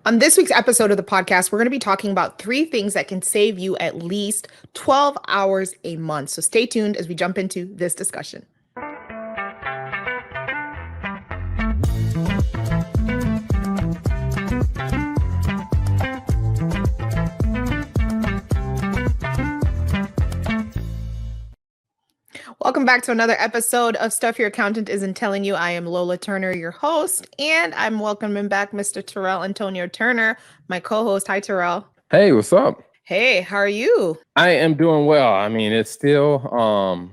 On this week's episode of the podcast, we're going to be talking about 3 things that can save you at least 12 hours a month. So stay tuned as we jump into this discussion. Welcome back to another episode of Stuff Your Accountant Isn't Telling You. I am Lola Turner, your host, and I'm welcoming back Mr. Terrell Antonio Turner, my co-host. Hi, Terrell. Hey, what's up? Hey, how are you? I am doing well. I mean, it's still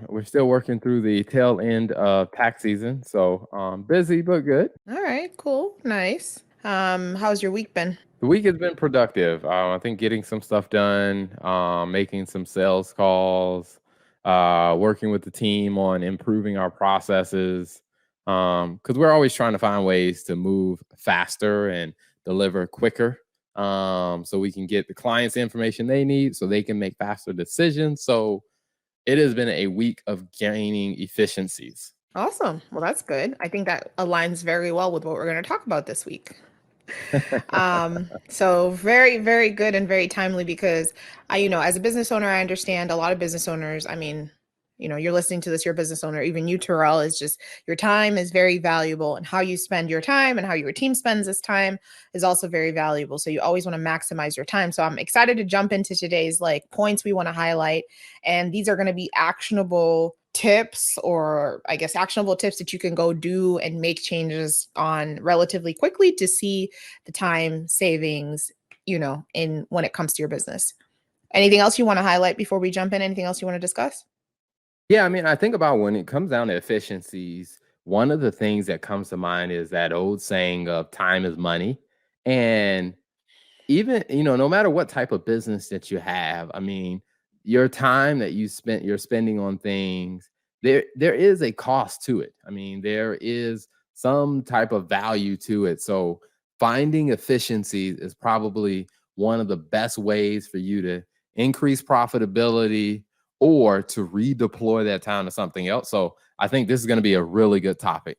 we're still working through the tail end of tax season, so busy but good. All right, cool, nice. How's your week been? The week has been productive. I think getting some stuff done, making some sales calls, working with the team on improving our processes, because we're always trying to find ways to move faster and deliver quicker, so we can get the clients the information they need so they can make faster decisions. So it has been a week of gaining efficiencies. Awesome. Well, that's good. I think that aligns very well with what we're going to talk about this week. So very, very good and very timely because as a business owner, I understand a lot of business owners. You're listening to this, you're a business owner, even you, Terrell, is just your time is very valuable, and how you spend your time and how your team spends this time is also very valuable. So you always want to maximize your time. So I'm excited to jump into today's points we want to highlight. And these are going to be actionable tips, or I guess actionable tips that you can go do and make changes on relatively quickly to see the time savings, in when it comes to your business. Anything else you want to highlight before we jump in? Anything else you want to discuss? Yeah, I mean, I think about when it comes down to efficiencies, one of the things that comes to mind is that old saying of time is money. And even, no matter what type of business that you have, I mean, your time that you're spending on things, there is a cost to it. I mean, there is some type of value to it. So finding efficiencies is probably one of the best ways for you to increase profitability or to redeploy that time to something else. So I think this is going to be a really good topic.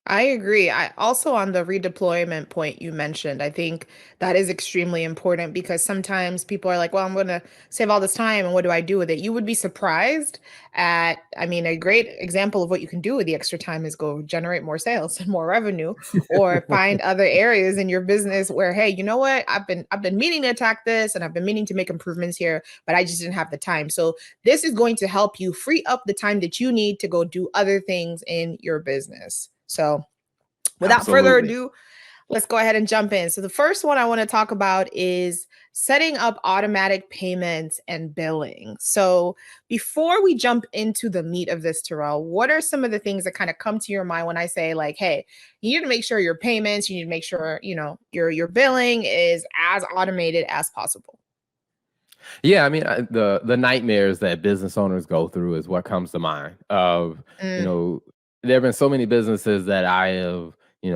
I agree. I also, on the redeployment point you mentioned, I think that is extremely important because sometimes people are like, well, I'm going to save all this time and what do I do with it? You would be surprised a great example of what you can do with the extra time is go generate more sales and more revenue, or find other areas in your business where, hey, you know what? I've been meaning to attack this and I've been meaning to make improvements here, but I just didn't have the time. So this is going to help you free up the time that you need to go do other things in your business. So without further Absolutely. ado, let's go ahead and jump in. So the first one I want to talk about is setting up automatic payments and billing. So before we jump into the meat of this, Terrell, what are some of the things that kind of come to your mind when I say hey, you need to make sure your payments, you need to make sure, your billing is as automated as possible? Yeah, I mean, the nightmares that business owners go through is what comes to mind. There have been so many businesses that I have,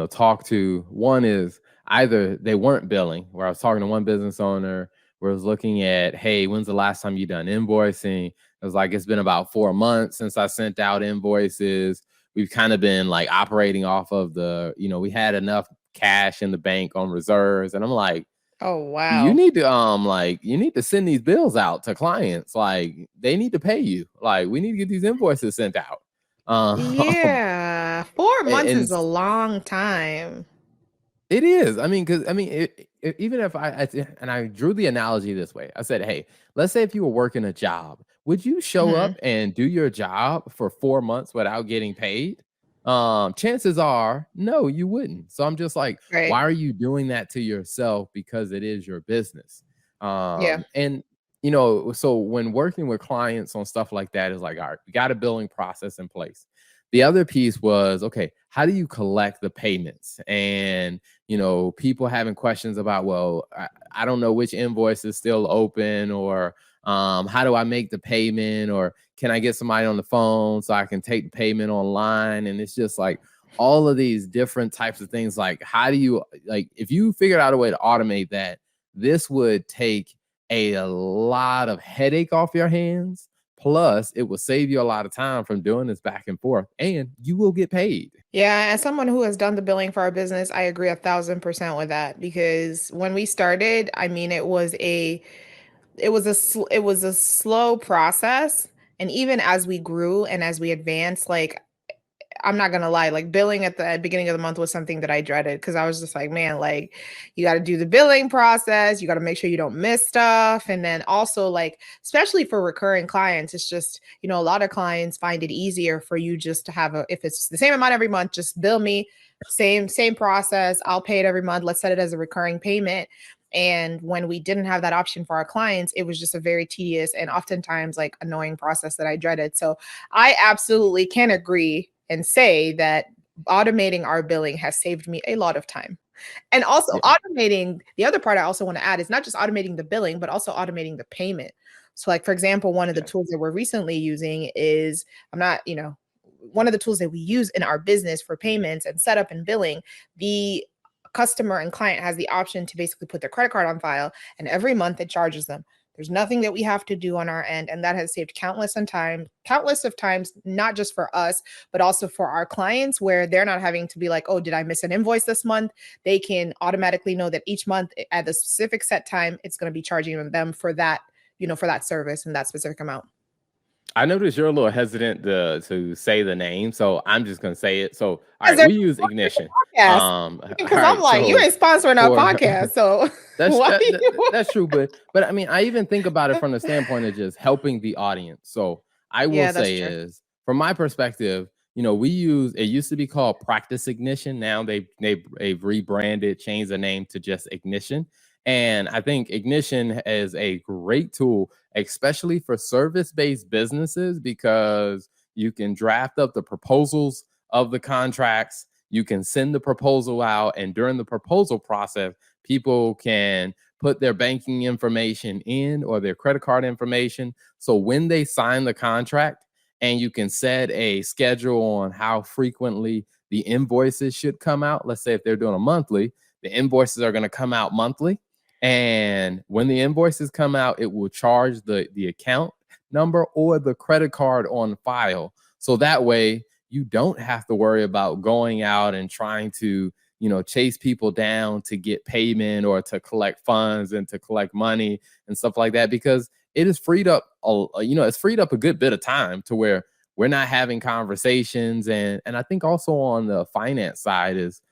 talked to. One is either they weren't billing, where I was talking to one business owner where I was looking at, hey, when's the last time you done invoicing? I was like, it's been about 4 months since I sent out invoices. We've kind of been operating off of we had enough cash in the bank on reserves. And I'm like, Oh, you wow. need to you need to send these bills out to clients. They need to pay you. We need to get these invoices sent out. Yeah, 4 months And is a long time. it is. I mean, because even if I drew the analogy this way, I said, hey, let's say if you were working a job, would you show Mhm. up and do your job for 4 months without getting paid? Chances are, no, you wouldn't. So I'm just like, why Right. are you doing that to yourself? Because it is your business. Yeah. And so when working with clients on stuff like that, is like, all right, we got a billing process in place. The other piece was, okay, how do you collect the payments? And people having questions about, well, I don't know which invoice is still open, or how do I make the payment, or can I get somebody on the phone so I can take the payment online? And it's just all of these different types of things. How do you, if you figured out a way to automate that, this would take a lot of headache off your hands. Plus, it will save you a lot of time from doing this back and forth, and you will get paid. Yeah, as someone who has done the billing for our business, I agree 1,000% with that because when we started, I mean, it was a slow process, and even as we grew and as we advanced, like I'm not gonna lie, like billing at the beginning of the month was something that I dreaded because I was just like, man, like you got to do the billing process, you got to make sure you don't miss stuff. And then also, like, especially for recurring clients, it's just, a lot of clients find it easier for you just to have if it's the same amount every month, just bill me, same process. I'll pay it every month. Let's set it as a recurring payment. And when we didn't have that option for our clients, it was just a very tedious and oftentimes like annoying process that I dreaded. So I absolutely can agree and say that automating our billing has saved me a lot of time. And also Yeah. automating, the other part I also want to add is not just automating the billing, but also automating the payment. So, like, for example, one of the Yeah. tools that we're recently using is I'm not, one of the tools that we use in our business for payments and setup and billing, the customer and client has the option to basically put their credit card on file, and every month it charges them. There's nothing that we have to do on our end, and that has saved countless of times, not just for us, but also for our clients, where they're not having to be like, "Oh, did I miss an invoice this month?" They can automatically know that each month at a specific set time, it's going to be charging them for that, for that service and that specific amount. I noticed you're a little hesitant to say the name, so I'm just gonna say it. So, all Because right, they're we use Ignition. podcast. All Because I'm right, like, you so ain't sponsoring our for podcast, so that's why that, that you? that's true, but I mean, I even think about it from the standpoint of just helping the audience. So I will Yeah, that's say true. is from my perspective, we use it used to be called Practice Ignition. Now they've rebranded, changed the name to just Ignition. And I think Ignition is a great tool, especially for service-based businesses, because you can draft up the proposals of the contracts, you can send the proposal out, and during the proposal process, people can put their banking information in or their credit card information. So when they sign the contract, and you can set a schedule on how frequently the invoices should come out. Let's say if they're doing a monthly, the invoices are going to come out monthly. And when the invoices come out, it will charge the account number or the credit card on file. So that way you don't have to worry about going out and trying to chase people down to get payment or to collect funds and to collect money and stuff like that, because it is freed up it's freed up a good bit of time to where we're not having conversations. And I think also on the finance side is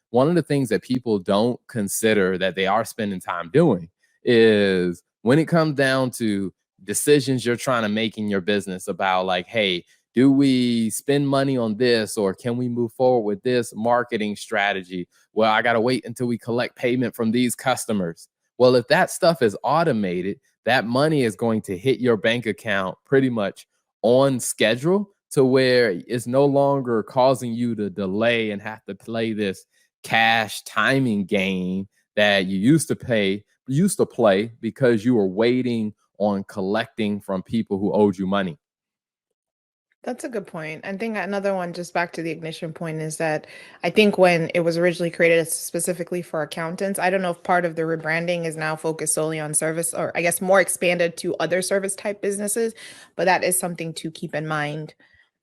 one of the things that people don't consider that they are spending time doing is when it comes down to decisions you're trying to make in your business about, like, hey, do we spend money on this, or can we move forward with this marketing strategy? Well, I got to wait until we collect payment from these customers. Well, if that stuff is automated, that money is going to hit your bank account pretty much on schedule, to where it's no longer causing you to delay and have to play this cash timing game that you used to play because you were waiting on collecting from people who owed you money. That's a good point. I think another one, just back to the ignition point, is that I think when it was originally created specifically for accountants, I don't know if part of the rebranding is now focused solely on service, or I guess more expanded to other service type businesses, but that is something to keep in mind.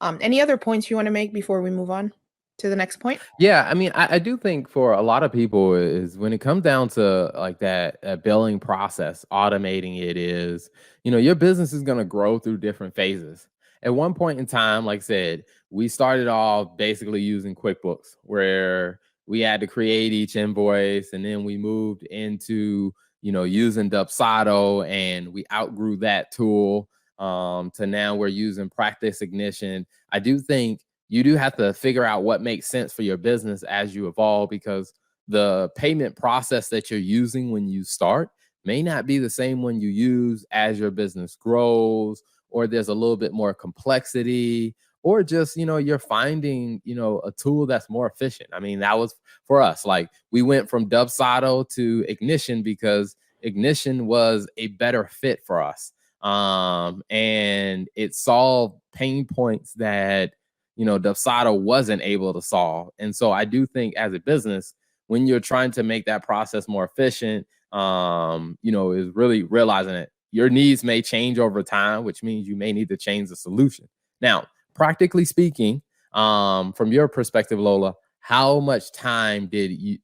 Any other points you want to make before we move on to the next point? Yeah, I mean, I do think for a lot of people is when it comes down to like that billing process, automating it is, your business is going to grow through different phases. At one point in time, like I said, we started off basically using QuickBooks, where we had to create each invoice, and then we moved into, using Dubsado, and we outgrew that tool, to now we're using Practice Ignition. I do think you do have to figure out what makes sense for your business as you evolve, because the payment process that you're using when you start may not be the same one you use as your business grows, or there's a little bit more complexity, or just you're finding a tool that's more efficient. I mean, that was for us, like, we went from Dubsado to Ignition because Ignition was a better fit for us, and it solved pain points that Dubsado wasn't able to solve. And so I do think as a business, when you're trying to make that process more efficient, is really realizing that your needs may change over time, which means you may need to change the solution. Now, practically speaking, From your perspective, Lola, how much time did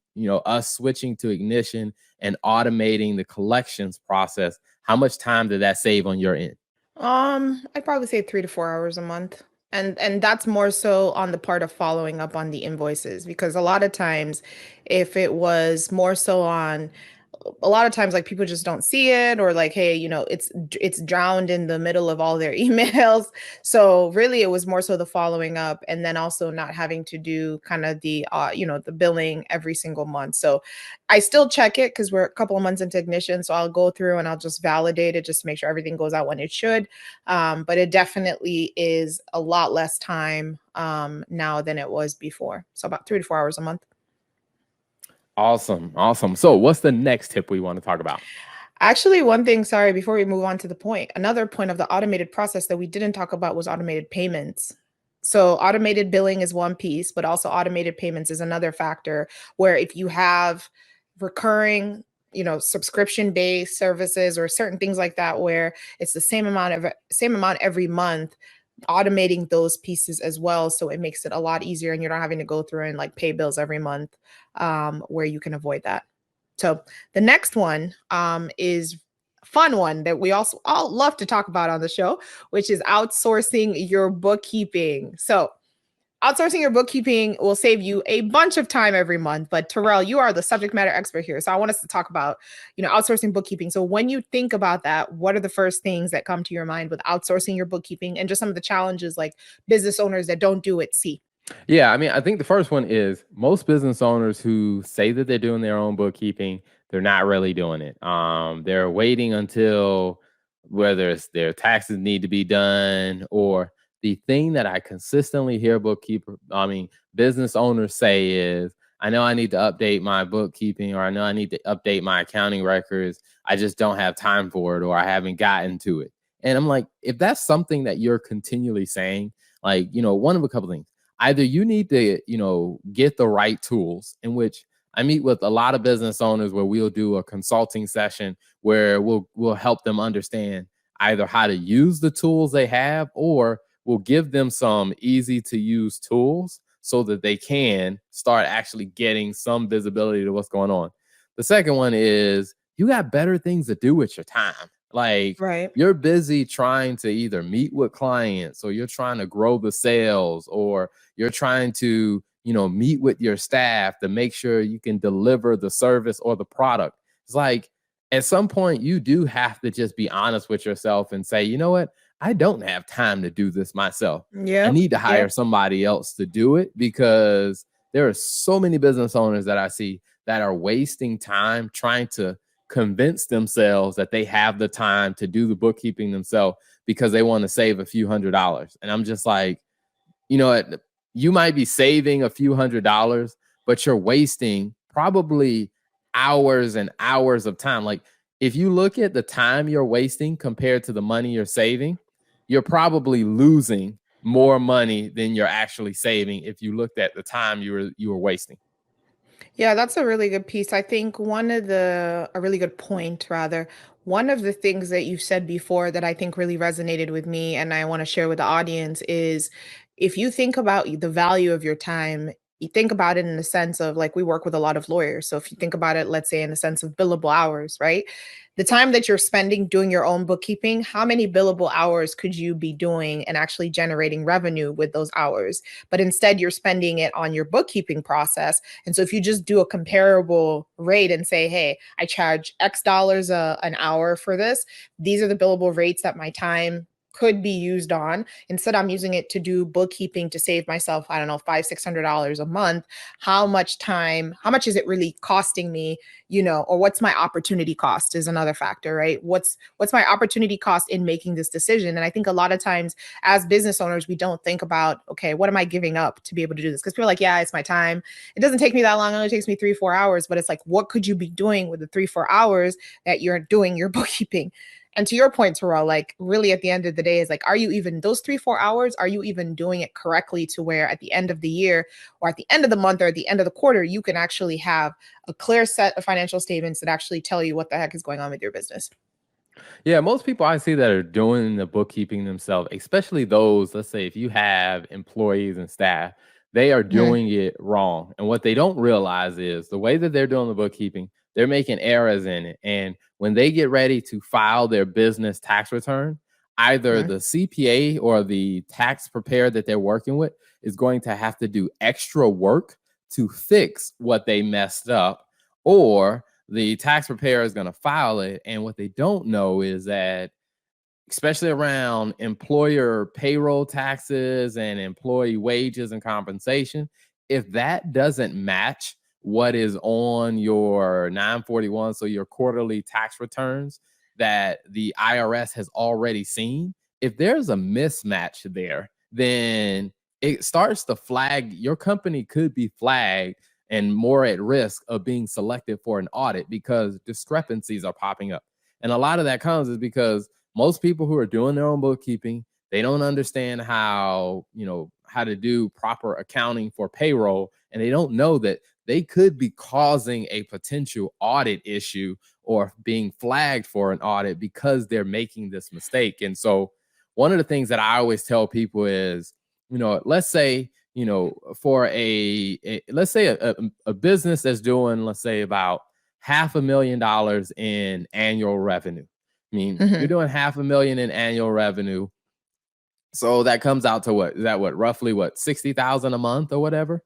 us switching to Ignition and automating the collections process, how much time did that save on your end? I'd probably say 3 to 4 hours a month. And that's more so on the part of following up on the invoices because a lot of times if it was more so on a lot of times like people just don't see it or like hey it's drowned in the middle of all their emails, so really it was more so the following up and then also not having to do kind of the the billing every single month. So I still check it because we're a couple of months into Ignition, so I'll go through and I'll just validate it just to make sure everything goes out when it should. But it definitely is a lot less time now than it was before, so about 3 to 4 hours a month. Awesome. Awesome. So, what's the next tip we want to talk about? Actually, one thing, sorry, before we move on to the point, another point of the automated process that we didn't talk about was automated payments. So, automated billing is one piece, but also automated payments is another factor where if you have recurring, subscription based services or certain things like that where it's the same amount every month, automating those pieces as well so it makes it a lot easier and you're not having to go through and like pay bills every month, where you can avoid that. So the next one is a fun one that we also all love to talk about on the show, which is outsourcing your bookkeeping. So outsourcing your bookkeeping will save you a bunch of time every month. But Terrell, you are the subject matter expert here. So I want us to talk about, outsourcing bookkeeping. So when you think about that, what are the first things that come to your mind with outsourcing your bookkeeping and just some of the challenges like business owners that don't do it see? Yeah, I mean, I think the first one is most business owners who say that they're doing their own bookkeeping, they're not really doing it. They're waiting until whether it's their taxes need to be done or the thing that I consistently hear business owners say is, I know I need to update my bookkeeping or I know I need to update my accounting records. I just don't have time for it or I haven't gotten to it. And I'm like, if that's something that you're continually saying, like, one of a couple things either you need to, get the right tools, in which I meet with a lot of business owners where we'll do a consulting session where we'll help them understand either how to use the tools they have or we'll give them some easy to use tools so that they can start actually getting some visibility to what's going on. The second one is you got better things to do with your time. Like Right. you're busy trying to either meet with clients or you're trying to grow the sales or you're trying to, meet with your staff to make sure you can deliver the service or the product. It's like at some point you do have to just be honest with yourself and say, you know what? I don't have time to do this myself. I Yep. need to hire Yep. somebody else to do it because there are so many business owners that I see that are wasting time trying to convince themselves that they have the time to do the bookkeeping themselves because they want to save a few $100s. And I'm just like, you know what? You might be saving a few $100s, but you're wasting probably hours and hours of time. Like if you look at the time you're wasting compared to the money you're saving, you're probably losing more money than you're actually saving if you looked at the time you were wasting. Yeah, that's a really good piece. I think a really good point, rather. One of the things that you said before that I think really resonated with me and I want to share with the audience is if you think about the value of your time, you think about it in the sense of like we work with a lot of lawyers. So if you think about it, let's say in the sense of billable hours, right? The time that you're spending doing your own bookkeeping, how many billable hours could you be doing and actually generating revenue with those hours? But instead, you're spending it on your bookkeeping process. And so if you just do a comparable rate and say, hey, I charge X dollars an hour for this, these are the billable rates that my time could be used on. Instead, I'm using it to do bookkeeping to save myself, I don't know, $500-$600 a month. How much is it really costing me, or what's my opportunity cost is another factor, right? What's my opportunity cost in making this decision? And I think a lot of times as business owners, we don't think about, okay, what am I giving up to be able to do this? Because people are like, yeah, it's my time. It doesn't take me that long. It only takes me 3-4 hours. But it's like, what could you be doing with the 3-4 hours that you're doing your bookkeeping? And to your point, Terrell, like really at the end of the day is like, are you even those 3-4 hours? Are you even doing it correctly to where at the end of the year or at the end of the month or at the end of the quarter, you can actually have a clear set of financial statements that actually tell you what the heck is going on with your business? Yeah, most people I see that are doing the bookkeeping themselves, especially those, let's say if you have employees and staff, they are Mhm, doing it wrong. And what they don't realize is the way that they're doing the bookkeeping, they're making errors in it. And when they get ready to file their business tax return, either mhm, the CPA or the tax preparer that they're working with is going to have to do extra work to fix what they messed up, or the tax preparer is going to file it. And what they don't know is that, especially around employer payroll taxes and employee wages and compensation, if that doesn't match what is on your 941, so your quarterly tax returns that the IRS has already seen, if there's a mismatch there, then it starts to flag your company could be flagged and more at risk of being selected for an audit because discrepancies are popping up. And a lot of that comes is because most people who are doing their own bookkeeping, they don't understand how to do proper accounting for payroll, and they don't know that they could be causing a potential audit issue or being flagged for an audit because they're making this mistake. And so one of the things that I always tell people is, let's say, for let's say a business that's doing, let's say, about $500,000 in annual revenue. I mean, you're mhm, doing 500,000 in annual revenue. So that comes out to what? Is that what, roughly what, 60,000 a month or whatever?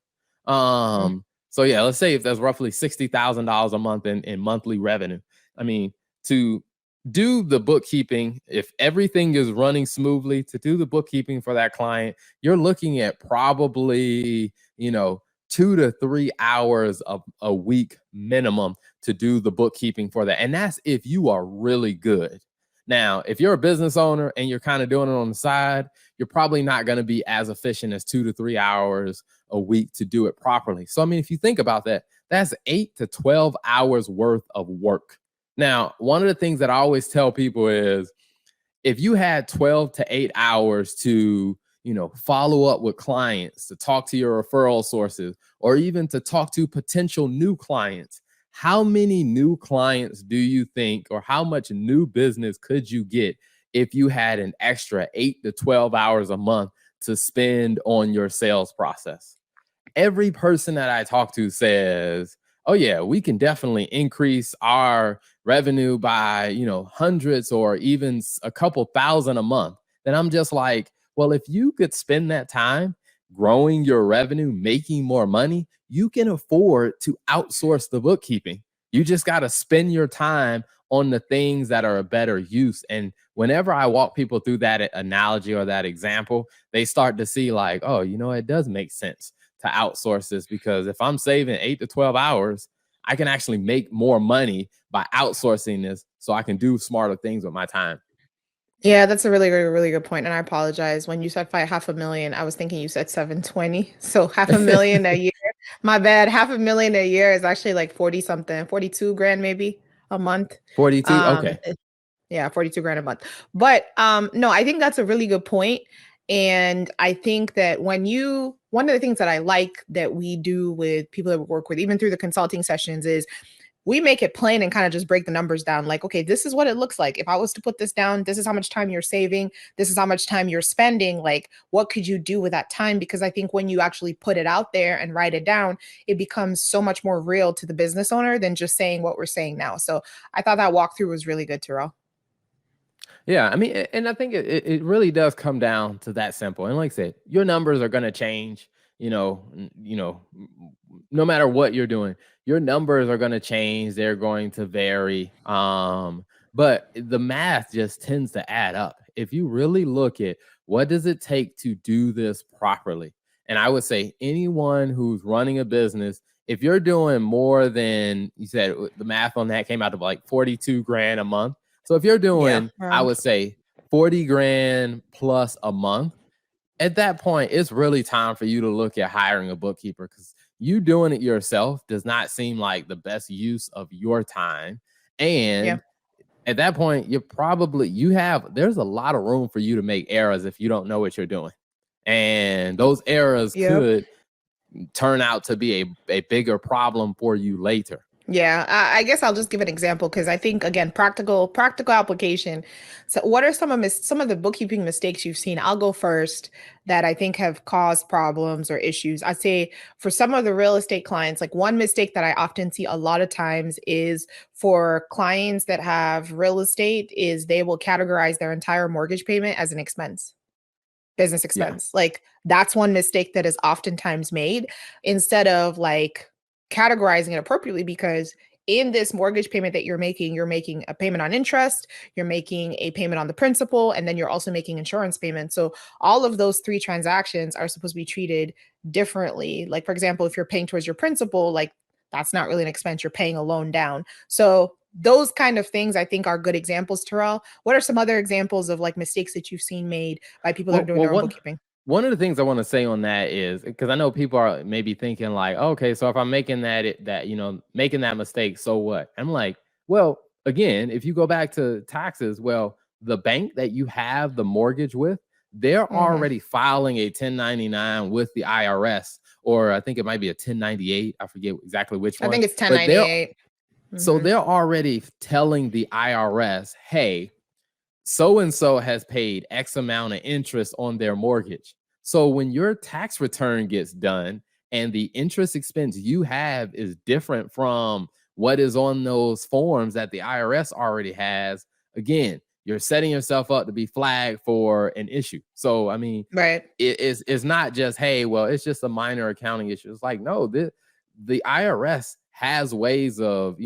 mhm. So yeah, let's say if there's roughly $60,000 a month in monthly revenue. I mean, to do the bookkeeping, if everything is running smoothly, to do the bookkeeping for that client, you're looking at probably, 2 to 3 hours of a week minimum to do the bookkeeping for that. And that's if you are really good. Now, if you're a business owner and you're kind of doing it on the side, you're probably not going to be as efficient as 2 to 3 hours a week to do it properly. So, I mean, if you think about that, that's 8 to 12 hours worth of work. Now, one of the things that I always tell people is if you had 12 to 8 hours to, follow up with clients, to talk to your referral sources, or even to talk to potential new clients, how many new clients do you think, or how much new business could you get if you had an extra 8 to 12 hours a month to spend on your sales process? Every person that I talk to says, "Oh yeah, we can definitely increase our revenue by, hundreds or even a couple thousand a month." Then I'm just like, "Well, if you could spend that time growing your revenue, making more money, you can afford to outsource the bookkeeping. You just got to spend your time on the things that are a better use." And whenever I walk people through that analogy or that example, they start to see like, "Oh, it does make sense to outsource this, because if I'm saving 8 to 12 hours, I can actually make more money by outsourcing this so I can do smarter things with my time." Yeah, that's a really good point, and I apologize. When you said 500,000, I was thinking you said 720. So 500,000 a year. My bad. 500,000 a year is actually like 40 something, 42 grand maybe a month. 42. Um, Okay. yeah, 42 grand a month. But no, I think that's a really good point. And I think that one of the things that I like that we do with people that we work with, even through the consulting sessions, is we make it plain and kind of just break the numbers down. Like, okay, this is what it looks like. If I was to put this down, this is how much time you're saving. This is how much time you're spending. Like, what could you do with that time? Because I think when you actually put it out there and write it down, it becomes so much more real to the business owner than just saying what we're saying now. So I thought that walkthrough was really good, Terrell. Yeah, I mean, and I think it really does come down to that simple. And like I said, your numbers are going to change. No matter what you're doing, your numbers are going to change. They're going to vary. But the math just tends to add up. If you really look at what does it take to do this properly, and I would say anyone who's running a business, if you're doing more than you said, the math on that came out to like 42 grand a month. So if you're Yeah, doing, I around. would say 40 grand plus a month, at that point, it's really time for you to look at hiring a bookkeeper, because you doing it yourself does not seem like the best use of your time. Yeah. And at that point, there's a lot of room for you to make errors if you don't know what you're doing. And those errors Yep. could turn out to be a bigger problem for you later. Yeah, I guess I'll just give an example because I think again, practical application. So, what are some of the bookkeeping mistakes you've seen? I'll go first that I think have caused problems or issues. I'd say for some of the real estate clients, like one mistake that I often see a lot of times is for clients that have real estate is they will categorize their entire mortgage payment as an expense, business Yeah. expense. Like that's one mistake that is oftentimes made instead of like categorizing it appropriately because in this mortgage payment that you're making a payment on interest, you're making a payment on the principal, and then you're also making insurance payments. So all of those three transactions are supposed to be treated differently. Like for example, if you're paying towards your principal, like that's not really an expense, you're paying a loan down. So those kind of things I think are good examples, Terrell. What are some other examples of like mistakes that you've seen made by people that are Well, doing well, their own one bookkeeping? one of the things I want to say on that is because I know people are maybe thinking like, okay, so if I'm making that making that mistake, so what? I'm like, well, again, if you go back to taxes, well, the bank that you have the mortgage with, they're Mhm. already filing a 1099 with the IRS, or I think it might be a 1098. I forget exactly which I one, think it's but they're 1098. so Mhm. they're already telling the IRS, hey, so and so has paid X amount of interest on their mortgage. So when your tax return gets done and the interest expense you have is different from what is on those forms that the IRS already has, again, you're setting yourself up to be flagged for an issue. So, I mean, Right. it's not just, hey, well, it's just a minor accounting issue. It's like, no, the IRS has ways of,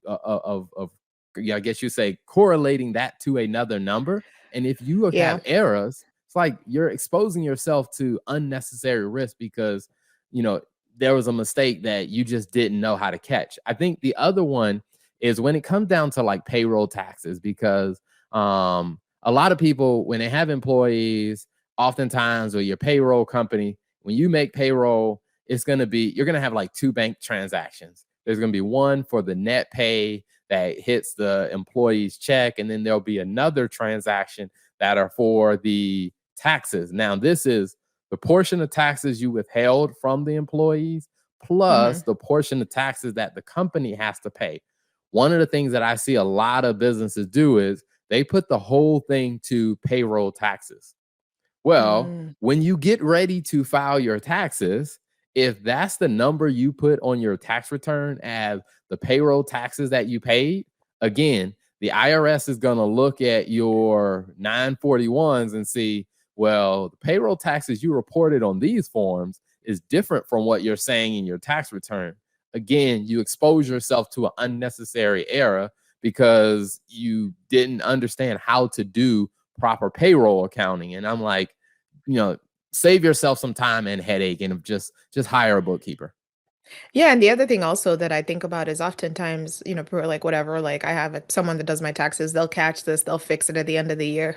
of yeah, I guess you say correlating that to another number. And if you Yeah. have errors, it's like you're exposing yourself to unnecessary risk because, you know, there was a mistake that you just didn't know how to catch. I think the other one is when it comes down to like payroll taxes, because a lot of people, when they have employees, oftentimes or your payroll company, when you make payroll, you're going to have like two bank transactions. There's going to be one for the net pay that hits the employee's check, and then there'll be another transaction that are for the taxes. Now, this is the portion of taxes you withheld from the employees plus Mhm. the portion of taxes that the company has to pay. One of the things that I see a lot of businesses do is they put the whole thing to payroll taxes. Well, Mm. when you get ready to file your taxes, if that's the number you put on your tax return as the payroll taxes that you paid, again, the IRS is going to look at your 941s and see, well, the payroll taxes you reported on these forms is different from what you're saying in your tax return. Again, you expose yourself to an unnecessary error because you didn't understand how to do proper payroll accounting. And I'm like, you know, save yourself some time and headache and just hire a bookkeeper. Yeah, and the other thing also that I think about is oftentimes, people are like, whatever, like I have someone that does my taxes, they'll catch this, they'll fix it at the end of the year.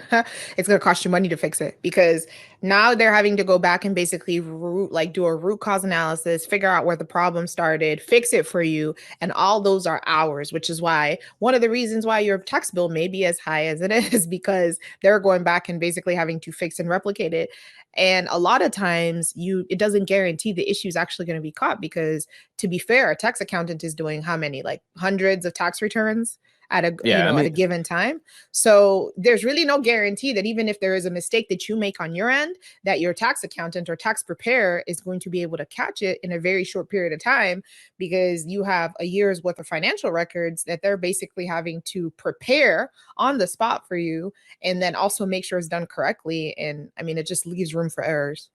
It's going to cost you money to fix it because now they're having to go back and basically do a root cause analysis, figure out where the problem started, fix it for you. And all those are hours, which is why one of the reasons why your tax bill may be as high as it is because they're going back and basically having to fix and replicate it. And a lot of times it doesn't guarantee the issue is actually going to be caught because to be fair, a tax accountant is doing how many, like hundreds of tax returns at Yeah, I at a mean, given time. So there's really no guarantee that even if there is a mistake that you make on your end, that your tax accountant or tax preparer is going to be able to catch it in a very short period of time because you have a year's worth of financial records that they're basically having to prepare on the spot for you and then also make sure it's done correctly. And I mean, it just leaves room for errors.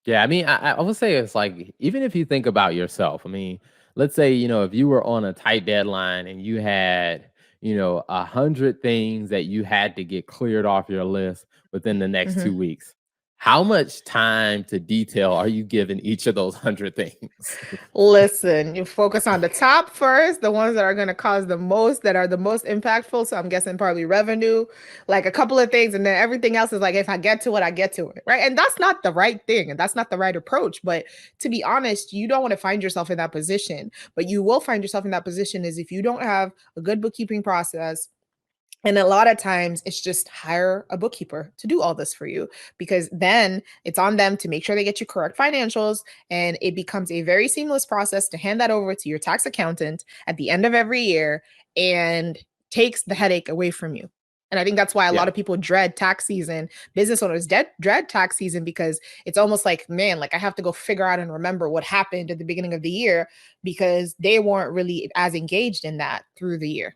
yeah, I mean, I would say it's like even if you think about yourself, I mean, let's say, if you were on a tight deadline and you had, 100 things that you had to get cleared off your list within the next Mhm. 2 weeks, how much time to detail are you giving each of those 100 things? Listen, you focus on the top first, the ones that are going to cause the most, that are the most impactful. So I'm guessing probably revenue, like a couple of things, and then everything else is like if I get to it, I get to it, right? And that's not the right thing, and that's not the right approach. But to be honest, you don't want to find yourself in that position. But you will find yourself in that position is if you don't have a good bookkeeping process And a lot of times it's just hire a bookkeeper to do all this for you, because then it's on them to make sure they get you correct financials, and it becomes a very seamless process to hand that over to your tax accountant at the end of every year, and takes the headache away from you. And I think that's why a lot Yeah. of people dread tax season. Business owners dread tax season because it's almost like, man, like I have to go figure out and remember what happened at the beginning of the year, because they weren't really as engaged in that through the year.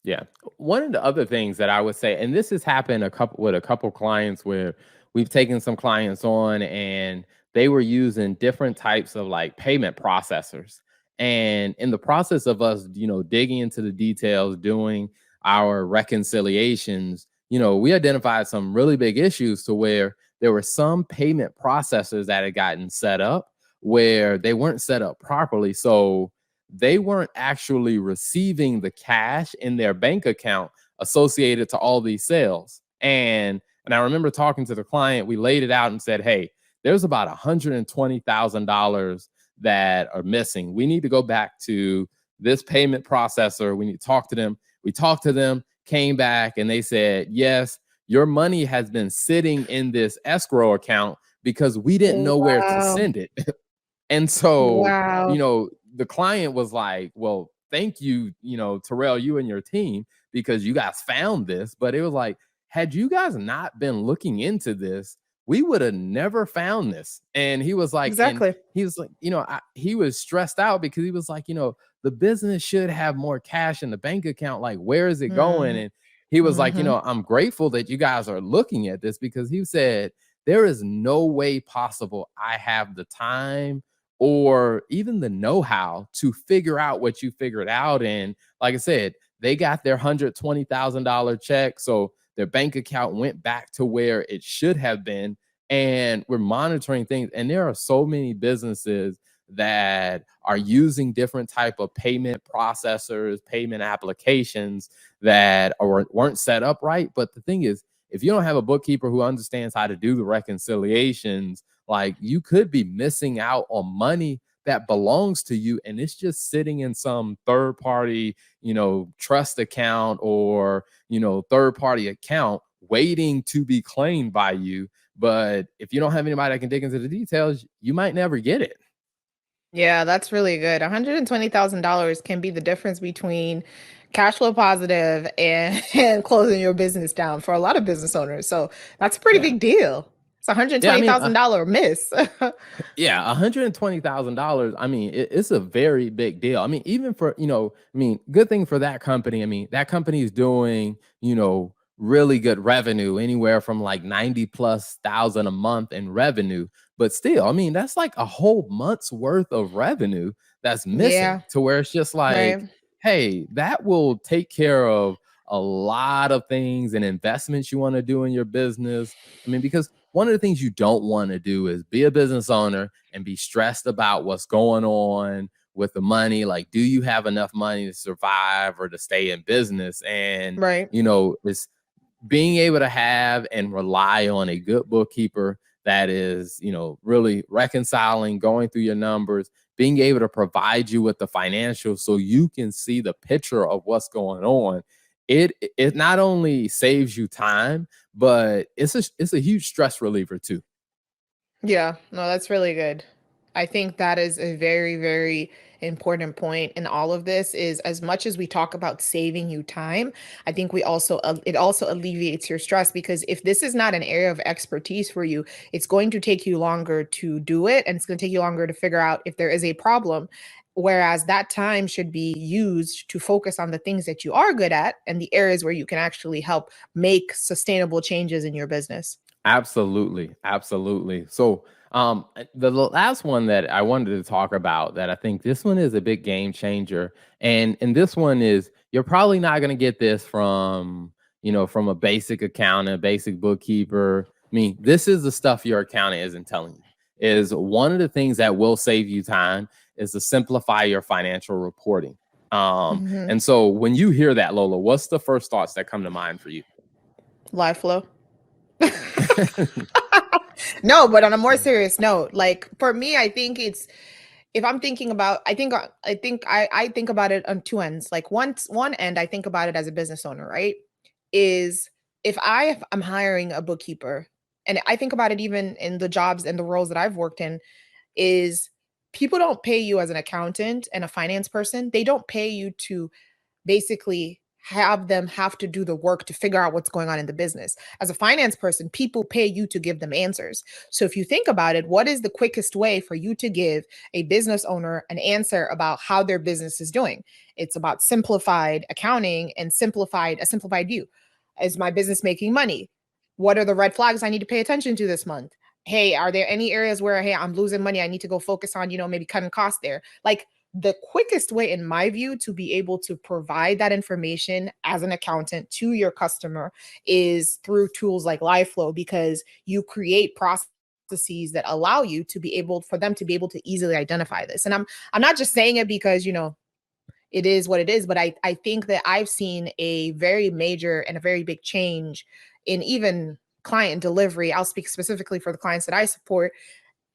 Yeah. One of the other things that I would say, and this has happened a couple clients where we've taken some clients on and they were using different types of like payment processors. And in the process of us, digging into the details, doing our reconciliations, we identified some really big issues to where there were some payment processors that had gotten set up where they weren't set up properly. So they weren't actually receiving the cash in their bank account associated to all these sales. And I remember talking to the client, we laid it out and said, "Hey, there's about $120,000 that are missing. We need to go back to this payment processor. We need to talk to them." We talked to them, came back, and they said, "Yes, your money has been sitting in this escrow account because we didn't know where to Wow. send it." And so, Wow. the client was like, "Well, thank you, Terrell, you and your team, because you guys found this." But it was like, had you guys not been looking into this, we would have never found this. And Exactly. he was like, he was stressed out because he was like, the business should have more cash in the bank account. Like, where is it going? Mm, And he was like, mhm. I'm grateful that you guys are looking at this, because he said, there is no way possible I have the time or even the know-how to figure out what you figured out. And like I said, they got their $120,000 check. So their bank account went back to where it should have been. And we're monitoring things. And there are so many businesses that are using different type of payment processors, payment applications that weren't set up right. But the thing is, if you don't have a bookkeeper who understands how to do the reconciliations, like, you could be missing out on money that belongs to you, and it's just sitting in some third party, trust account, or, third party account waiting to be claimed by you. But if you don't have anybody that can dig into the details, you might never get it. Yeah, that's really good. $120,000 can be the difference between cash flow positive and, and closing your business down for a lot of business owners. So that's a pretty Yeah. big deal. It's a Yeah. I mean, $120,000 miss. yeah, $120,000. I mean, it's a very big deal. I mean, even for, good thing for that company. I mean, that company is doing, really good revenue, anywhere from like 90 plus thousand a month in revenue. But still, I mean, that's like a whole month's worth of revenue that's missing, Yeah, to where it's just like, right. hey, that will take care of a lot of things and investments you want to do in your business. I mean, because one of the things you don't want to do is be a business owner and be stressed about what's going on with the money. Like, do you have enough money to survive or to stay in business? And, Right. it's being able to have and rely on a good bookkeeper that is, really reconciling, going through your numbers, being able to provide you with the financials so you can see the picture of what's going on. It not only saves you time, but it's a huge stress reliever too. Yeah, no, that's really good. I think that is a very, very important point in all of this is, as much as we talk about saving you time, I think we also it also alleviates your stress, because if this is not an area of expertise for you, it's going to take you longer to do it, and it's going to take you longer to figure out if there is a problem. Whereas that time should be used to focus on the things that you are good at and the areas where you can actually help make sustainable changes in your business. Absolutely, absolutely. So, the last one that I wanted to talk about, that I think this one is a big game changer, and this one is, you're probably not going to get this from, from a basic accountant, basic bookkeeper. I mean, this is the stuff your accountant isn't telling you. Is one of the things that will save you time is to simplify your financial reporting. Mhm. And so when you hear that, Lola, what's the first thoughts that come to mind for you? Live flow. No, but on a more serious note, like for me, I think it's, if I'm thinking about, I think I think about it on two ends. Like one end, I think about it as a business owner, right? is if I'm hiring a bookkeeper, and I think about it even in the jobs and the roles that I've worked in, is people don't pay you as an accountant and a finance person. They don't pay you to basically have them have to do the work to figure out what's going on in the business. As a finance person, people pay you to give them answers. So if you think about it, what is the quickest way for you to give a business owner an answer about how their business is doing? It's about simplified accounting and a simplified view. Is my business making money? What are the red flags I need to pay attention to this month? Hey, are there any areas where, hey, I'm losing money, I need to go focus on, maybe cutting costs there? Like, the quickest way, in my view, to be able to provide that information as an accountant to your customer is through tools like LiveFlow, because you create processes that allow you to be able for them to be able to easily identify this. And I'm not just saying it because it is what it is, but I think that I've seen a very major and a very big change in even client delivery. I'll speak specifically for the clients that I support,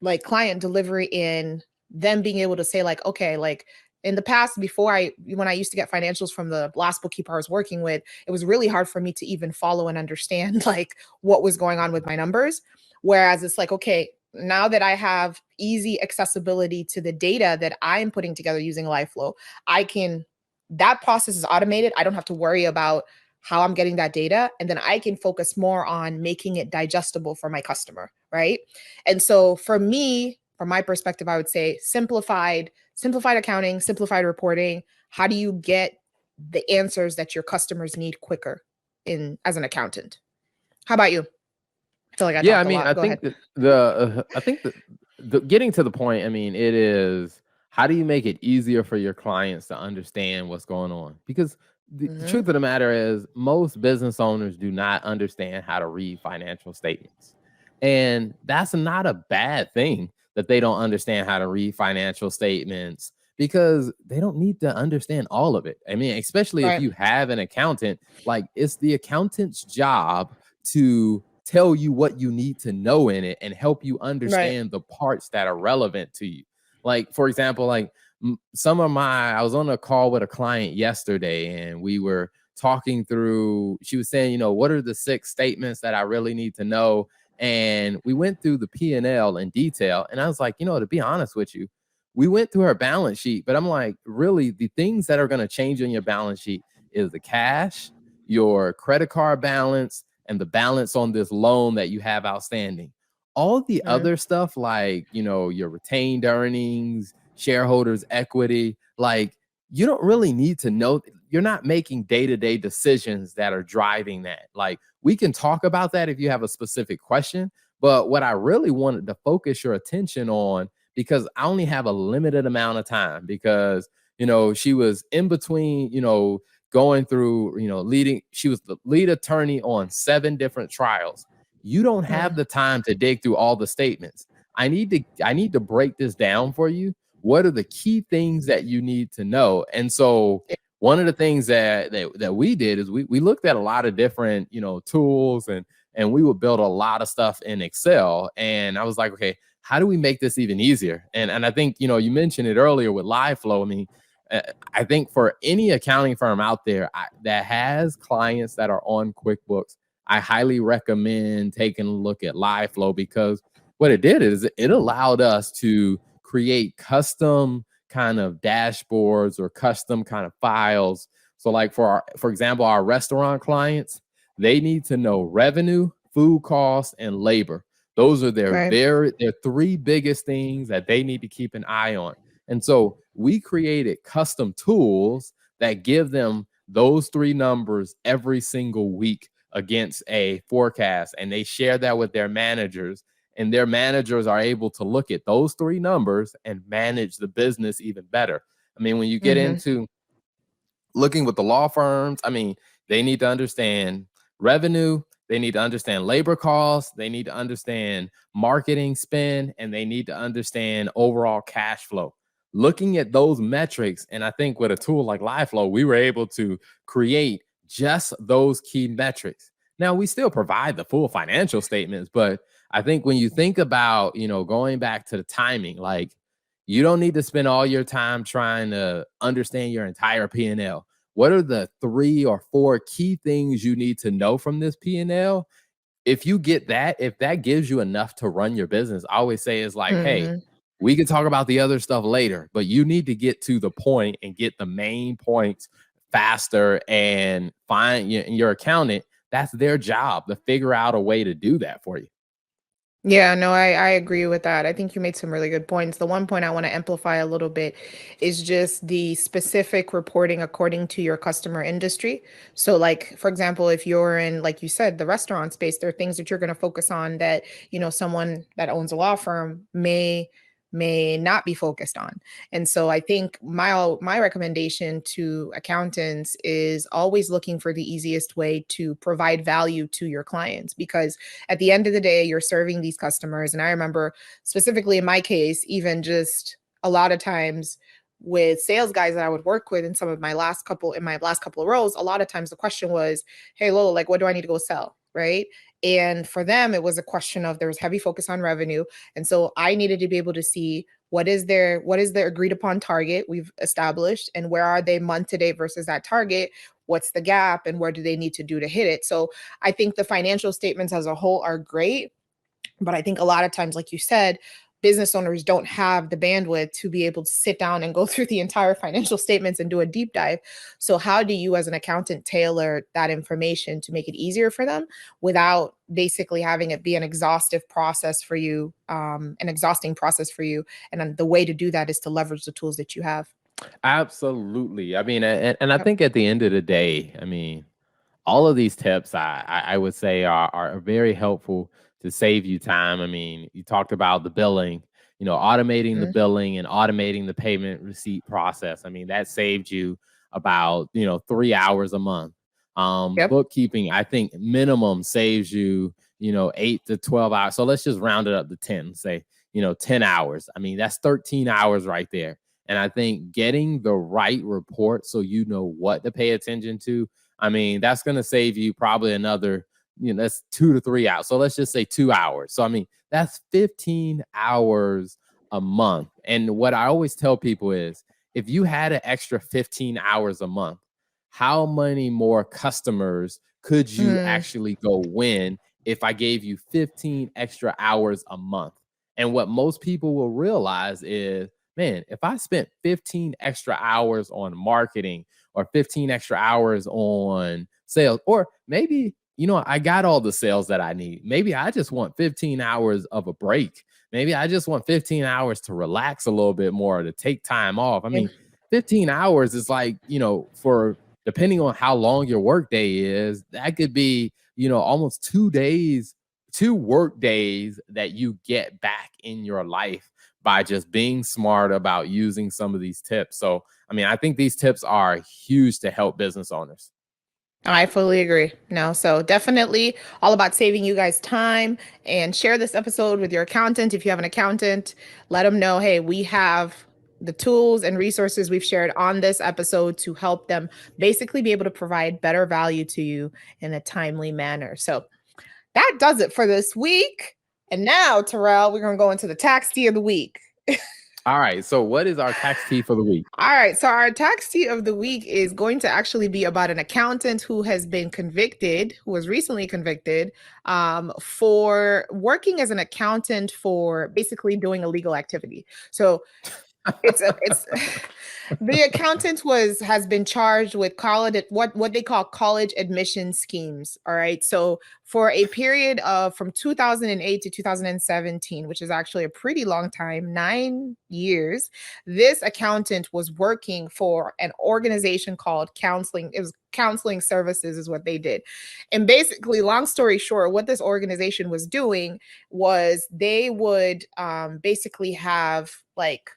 like client delivery, in them being able to say, like, okay, like in the past, before when I used to get financials from the last bookkeeper I was working with, it was really hard for me to even follow and understand like what was going on with my numbers. Whereas it's like, okay, now that I have easy accessibility to the data that I'm putting together using LifeFlow, I can, that process is automated. I don't have to worry about how I'm getting that data. And then I can focus more on making it digestible for my customer. Right. And so for me, from my perspective, I would say simplified accounting, simplified reporting. How do you get the answers that your customers need quicker in as an accountant? How about you? I feel like I Yeah, I talked a mean, lot. I Go think ahead. that I think that getting to the point, I mean, it is how do you make it easier for your clients to understand what's going on? Because the Hmm. truth of the matter is, most business owners do not understand how to read financial statements. And that's not a bad thing that they don't understand how to read financial statements, because they don't need to understand all of it. I mean, especially if Right. you have an accountant, like it's the accountant's job to tell you what you need to know in it and help you Right. understand the parts that are relevant to you. Like, for example, like I was on a call with a client yesterday and we were talking through, she was saying, what are the 6 statements that I really need to know? And we went through the P&L in detail. And I was like, to be honest with you, we went through her balance sheet, but I'm like, really, the things that are going to change on your balance sheet is the cash, your credit card balance, and the balance on this loan that you have outstanding. All the Mm. other stuff, like, your retained earnings, shareholders' equity, like, you don't really need to know. You're not making day-to-day decisions that are driving that. Like, we can talk about that if you have a specific question. But what I really wanted to focus your attention on, because I only have a limited amount of time, because, she was in between, going through, she was the lead attorney on 7 different trials. You don't have Mm. the time to dig through all the statements. I need to break this down for you. What are the key things that you need to know? And so one of the things that we did is we looked at a lot of different, tools, and we would build a lot of stuff in Excel. And I was like, okay, how do we make this even easier? And I think, you mentioned it earlier with LiveFlow. I mean, uh, I think for any accounting firm out there that has clients that are on QuickBooks, I highly recommend taking a look at LiveFlow, because what it did is it allowed us to create custom kind of dashboards or custom kind of files. So like for example, our restaurant clients, they need to know revenue, food costs, and labor. Those are Right. their 3 biggest things that they need to keep an eye on. And so we created custom tools that give them those 3 numbers every single week against a forecast, and they share that with their managers, and their managers are able to look at those 3 numbers and manage the business even better. I mean, when you get Hmm. into looking with the law firms, I mean, they need to understand revenue, they need to understand labor costs, they need to understand marketing spend, and they need to understand overall cash flow. Looking at those metrics, and I think with a tool like LiveFlow, we were able to create just those key metrics. Now, we still provide the full financial statements, but I think when you think about, going back to the timing, like, you don't need to spend all your time trying to understand your entire P&L. what are the 3 or 4 key things you need to know from this P&L? If you get that, if that gives you enough to run your business, I always say it's like, hey, Mhm. we can talk about the other stuff later, but you need to get to the point and get the main points faster and find your accountant. That's their job to figure out a way to do that for you. Yeah, no, I agree with that. I think you made some really good points. The one point I want to amplify a little bit is just the specific reporting according to your customer industry. So, like, for example, if you're in, like you said, the restaurant space, there are things that you're going to focus on that, someone that owns a law firm may not be focused on. And so I think my recommendation to accountants is always looking for the easiest way to provide value to your clients, because at the end of the day, you're serving these customers. And I remember specifically in my case, even just a lot of times with sales guys that I would work with in my last couple of roles, a lot of times the question was, hey Lola, like what do I need to go sell? Right. And for them, it was a question of there was heavy focus on revenue. And so I needed to be able to see what is their agreed upon target we've established, and where are they month to date versus that target, what's the gap, and where do they need to do to hit it. So I think the financial statements as a whole are great, but I think a lot of times, like you said, business owners don't have the bandwidth to be able to sit down and go through the entire financial statements and do a deep dive. So, how do you, as an accountant, tailor that information to make it easier for them without basically having it be an exhaustive process for you, an exhausting process for you? And then the way to do that is to leverage the tools that you have. Absolutely. I mean, and I Yep. think at the end of the day, I mean, all of these tips I would say are very helpful to save you time. I mean, you talked about the billing, automating the Mhm. billing and automating the payment receipt process. I mean, that saved you about 3 hours a month. Yep. Bookkeeping, I think minimum saves you 8 to 12 hours. So let's just round it up to 10. Say 10 hours. I mean, that's 13 hours right there. And I think getting the right report so you know what to pay attention to, I mean, that's going to save you probably another, that's 2 to 3 hours. So let's just say 2 hours. So, I mean, that's 15 hours a month. And what I always tell people is if you had an extra 15 hours a month, how many more customers could you Mm, actually go win if I gave you 15 extra hours a month? And what most people will realize is, man, if I spent 15 extra hours on marketing or 15 extra hours on sales, or maybe, I got all the sales that I need. Maybe I just want 15 hours of a break. Maybe I just want 15 hours to relax a little bit more, to take time off. I yeah. mean, 15 hours is like, for depending on how long your work day is, that could be, almost 2 days, 2 work days that you get back in your life by just being smart about using some of these tips. So, I mean, I think these tips are huge to help business owners. I fully agree. No, so definitely all about saving you guys time, and share this episode with your accountant. If you have an accountant, let them know, hey, we have the tools and resources we've shared on this episode to help them basically be able to provide better value to you in a timely manner. So that does it for this week. And now, Terrell, we're going to go into the tax tea of the week. All right. So, what is our tax tea for the week? All right, so our tax tea of the week is going to actually be about an accountant who has been convicted, who was recently convicted, for working as an accountant for basically doing illegal activity. So it's the accountant has been charged with college, what they call college admission schemes. All right. So for a period of from 2008 to 2017, which is actually a pretty long time, 9 years, this accountant was working for an organization called Counseling. It was Counseling Services is what they did. And basically, long story short, what this organization was doing was they would basically have like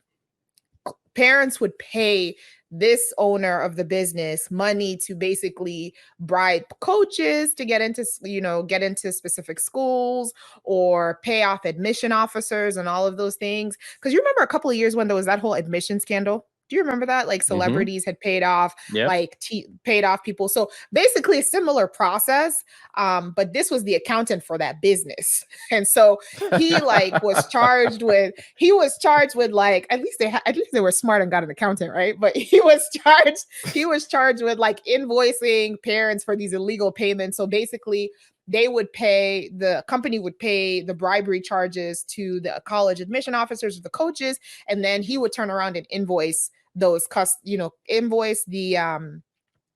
parents would pay this owner of the business money to basically bribe coaches to get into specific schools, or pay off admission officers and all of those things, because you remember a couple of years when there was that whole admission scandal. Do you remember that? Like Mhm. celebrities had paid off, Yep. like paid off people. So basically, a similar process. But this was the accountant for that business, and so he was charged with like at least they were smart and got an accountant, right? But he was charged with like invoicing parents for these illegal payments. So basically, the company would pay the bribery charges to the college admission officers or the coaches, and then he would turn around and invoice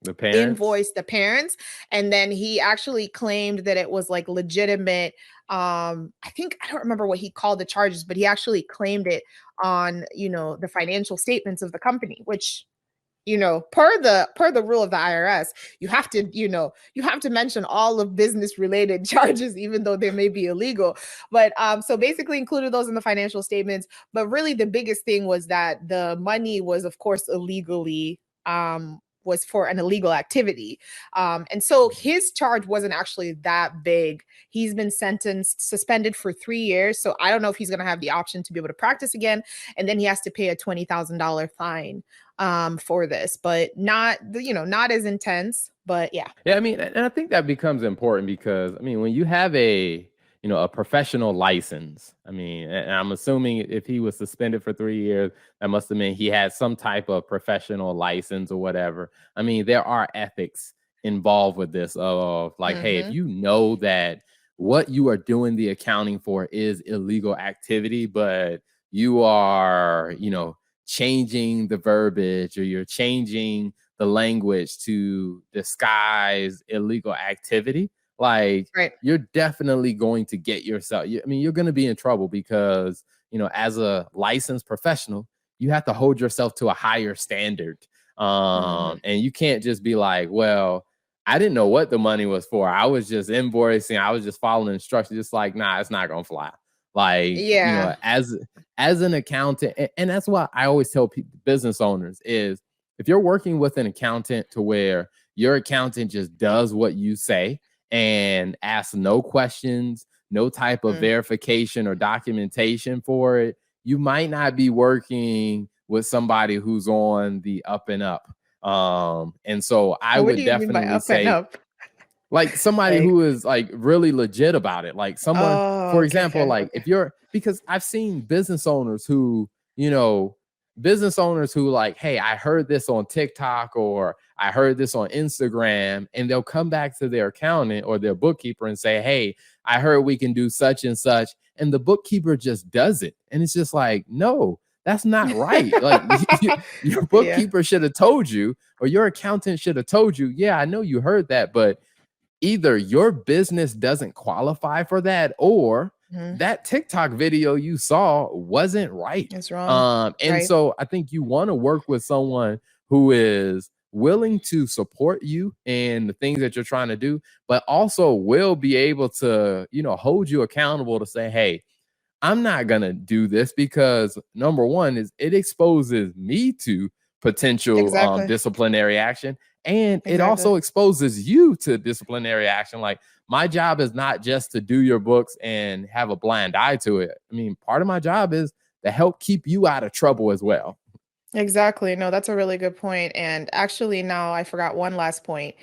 The parents. invoice the parents. And then he actually claimed that it was like legitimate. I don't remember what he called the charges, but he actually claimed it on the financial statements of the company, which per the rule of the IRS, you have to mention all of business related charges, even though they may be illegal. But so basically included those in the financial statements. But really, the biggest thing was that the money was, of course, was for an illegal activity. And so his charge wasn't actually that big. He's been suspended for 3 years. So I don't know if he's going to have the option to be able to practice again. And then he has to pay a $20,000 fine for this, but not as intense. But yeah. Yeah, I mean, and I think that becomes important because I mean, when you have a professional license, I mean, and I'm assuming if he was suspended for 3 years, that must have meant he had some type of professional license or whatever. I mean, there are ethics involved with this of like, hey, if Mm-hmm. you know that what you are doing the accounting for is illegal activity, but you are, changing the verbiage or you're changing the language to disguise illegal activity, like Right. you're definitely going to get yourself. I mean, you're going to be in trouble because as a licensed professional, you have to hold yourself to a higher standard, Mm-hmm. and you can't just be like, well. I didn't know what the money was for. I was just invoicing. I was just following instructions. Just like, nah, it's not gonna fly. Like, Yeah. as an accountant, and that's why I always tell people, business owners, is if you're working with an accountant to where your accountant just does what you say and asks no questions, no type of Mm. verification or documentation for it, you might not be working with somebody who's on the up and up. And so I What do would you mean by definitely up and say up? like somebody Like, who is like really legit about it. Like someone, oh, for okay, example, okay, like okay. if you're because I've seen business owners who like, hey, I heard this on TikTok or I heard this on Instagram, and they'll come back to their accountant or their bookkeeper and say, hey, I heard we can do such and such. And the bookkeeper just does it. And it's just like, no, that's not right. Like your Yeah. bookkeeper should have told you, or your accountant should have told you, yeah, I know you heard that, but either your business doesn't qualify for that or Mhm. that TikTok video you saw wasn't right. It's wrong. And Right. so I think you want to work with someone who is willing to support you in the things that you're trying to do, but also will be able to, hold you accountable to say, hey, I'm not gonna do this because number one is it exposes me to potential Exactly. disciplinary action, and it Exactly. also exposes you to disciplinary action. Like my job is not just to do your books and have a blind eye to it. I mean, part of my job is to help keep you out of trouble as well. Exactly. No, that's a really good point. And actually, now I forgot one last point.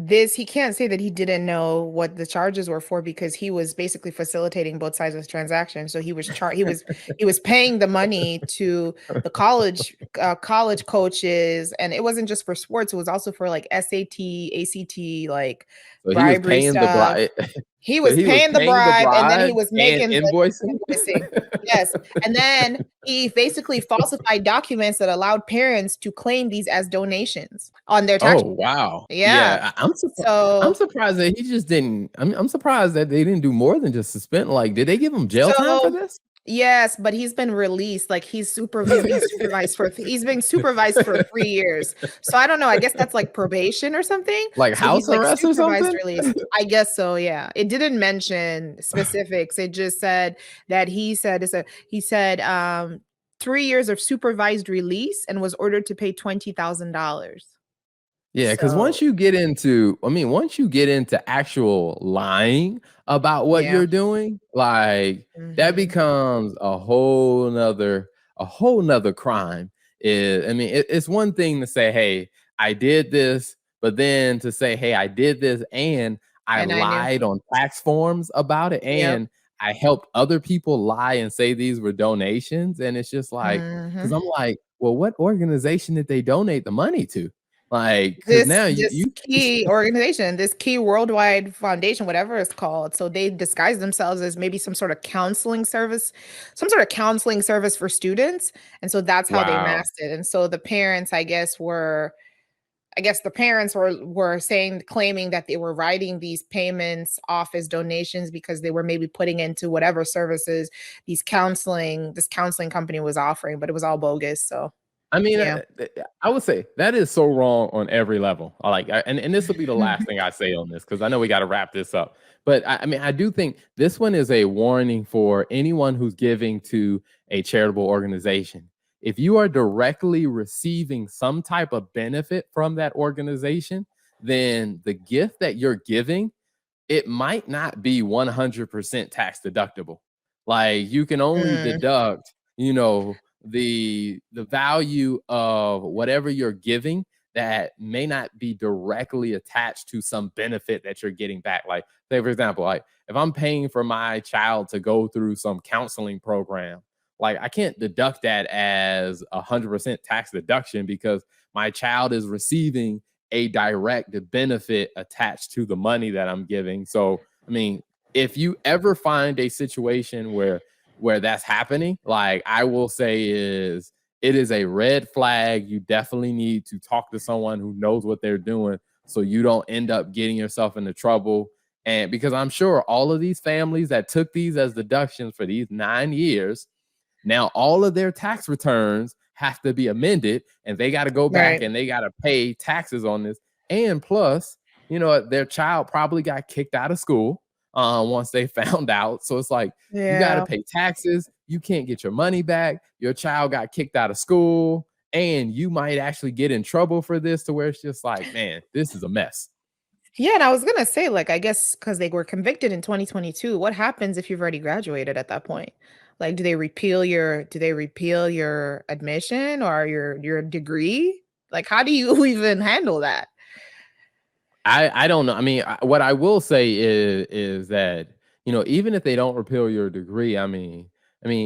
He can't say that he didn't know what the charges were for because he was basically facilitating both sides of the transaction. So he was paying the money to the college coaches, and it wasn't just for sports, it was also for like SAT, ACT, like So he was bribery paying the stuff. bribe. He So was he was paying the paying the bribe, and then he bribe was and making the invoicing. invoicing. Yes. And then he basically falsified documents that allowed parents to claim these as donations on their Oh, tax. wow. Yeah. Yeah, I'm So surprised that he just didn't I'm surprised that they didn't do more than just suspend, like, did they give him jail time for so this? yes, but he's been released. Like he's being supervised for 3 years. So I don't know. I guess that's like probation or something. Like, So he's house like arrest or supervised something? release. I guess so, yeah. It didn't mention specifics. It just said that he said 3 years of supervised release and was ordered to pay $20,000. Yeah, because So once you get into actual lying about what yeah. you're doing, like, that Hmm. becomes a whole nother crime, is, I mean, it's one thing to say, hey, I did this, but then to say, hey, I did this and I And I knew. lied on tax forms about it, Yep. and I helped other people lie and say these were donations. And it's just like, because Mhm. I'm like, well, what organization did they donate the money to? Like, because This now this key organization, this key worldwide foundation, whatever it's called, so they disguise themselves as maybe some sort of counseling service for students, and so that's how they wow. masked it, and so the parents, I guess the parents were saying claiming that they were writing these payments off as donations because they were maybe putting into whatever services this counseling company was offering, but it was all bogus, so I mean, yeah. I would say that is so wrong on every level. And this will be the last thing I say on this because I know we got to wrap this up. But I mean, I do think this one is a warning for anyone who's giving to a charitable organization. If you are directly receiving some type of benefit from that organization, then the gift that you're giving, it might not be 100% tax deductible. Like you can only Mm, deduct, the value of whatever you're giving that may not be directly attached to some benefit that you're getting back. Like, say for example, like if I'm paying for my child to go through some counseling program, like I can't deduct that as 100% tax deduction because my child is receiving a direct benefit attached to the money that I'm giving. So, I mean, if you ever find a situation where that's happening, like I will say is it is a red flag. You definitely need to talk to someone who knows what they're doing so you don't end up getting yourself into trouble. And because I'm sure all of these families that took these as deductions for these 9 years, now all of their tax returns have to be amended and they got to go back right. and they got to pay taxes on this. And plus, their child probably got kicked out of school once they found out. So it's like you got to Yeah. pay taxes. You can't get your money back. Your child got kicked out of school. And you might actually get in trouble for this to where it's just like, man, this is a mess. Yeah, and I was gonna say, like, I guess because they were convicted in 2022, what happens if you've already graduated at that point? Like, do they repeal your admission or your degree? Like, how do you even handle that? I don't know. I mean, what I will say is that even if they don't repeal your degree, I mean,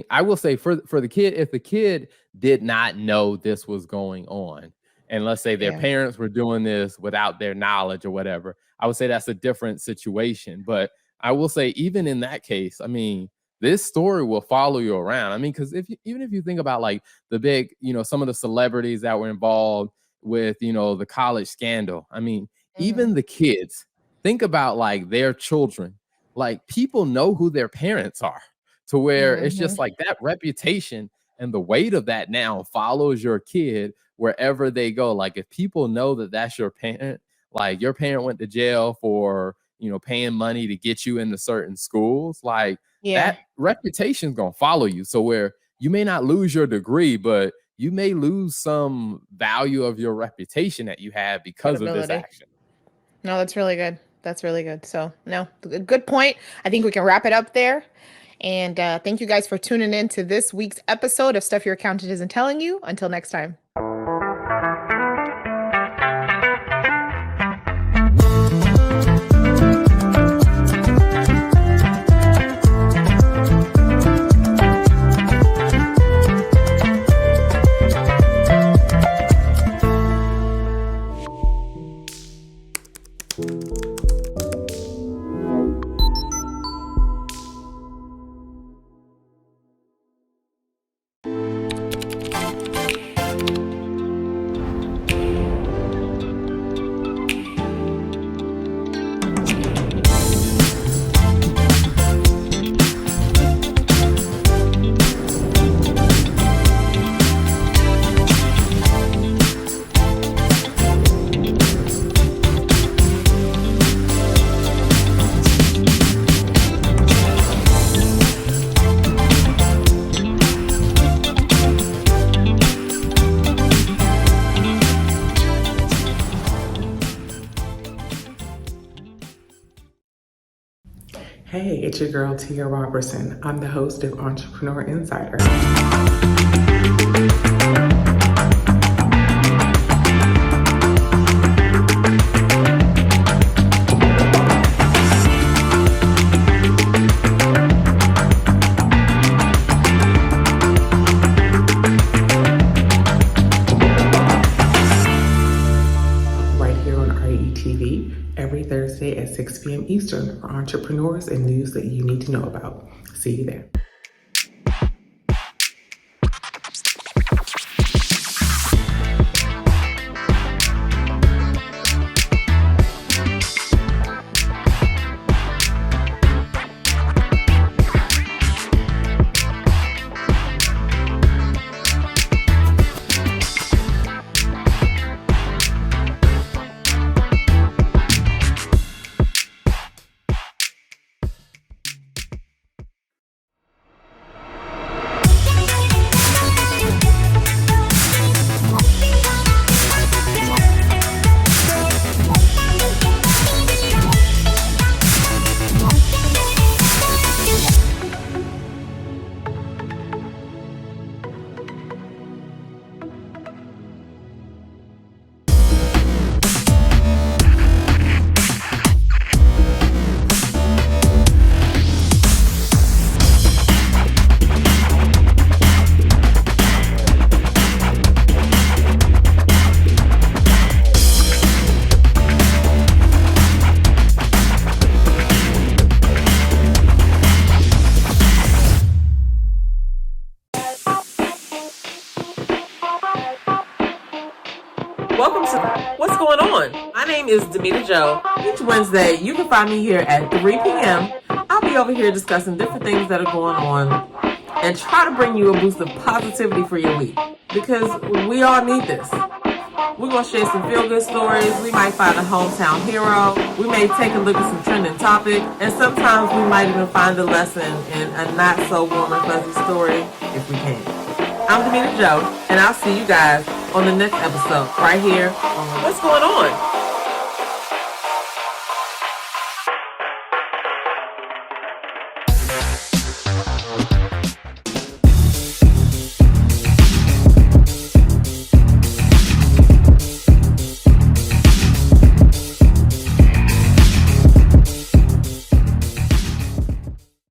I will say for the kid, if the kid did not know this was going on, and let's say their Yeah. parents were doing this without their knowledge or whatever, I would say that's a different situation. But I will say, even in that case, I mean, this story will follow you around. I mean, because even if you think about like the big, some of the celebrities that were involved with the college scandal, I mean Mhm. even the kids, think about like their children. Like people know who their parents are to where it's just Mhm. like that reputation and the weight of that now follows your kid wherever they go. Like if people know that that's your parent, like your parent went to jail for, paying money to get you into certain schools, like Yeah. that reputation is going to follow you. So where you may not lose your degree, but you may lose some value of your reputation that you have because of this Credibility. action. No, that's really good. That's really good. So, no, good point. I think we can wrap it up there. And thank you guys for tuning in to this week's episode of Stuff Your Accountant Isn't Telling You. Until next time. Hey, it's your girl Tia Robertson. I'm the host of Entrepreneur Insider. on IETV every Thursday at 6 p.m. Eastern for entrepreneurs and news that you need to know about. See you there. Welcome to What's Going On? My name is Demita Joe. Each Wednesday, you can find me here at 3 p.m. I'll be over here discussing different things that are going on and try to bring you a boost of positivity for your week because we all need this. We're going to share some feel-good stories. We might find a hometown hero. We may take a look at some trending topic. And sometimes we might even find a lesson in a not-so-warm and fuzzy story if we can. I'm Demita Joe, and I'll see you guys on the next episode right here on What's Going On?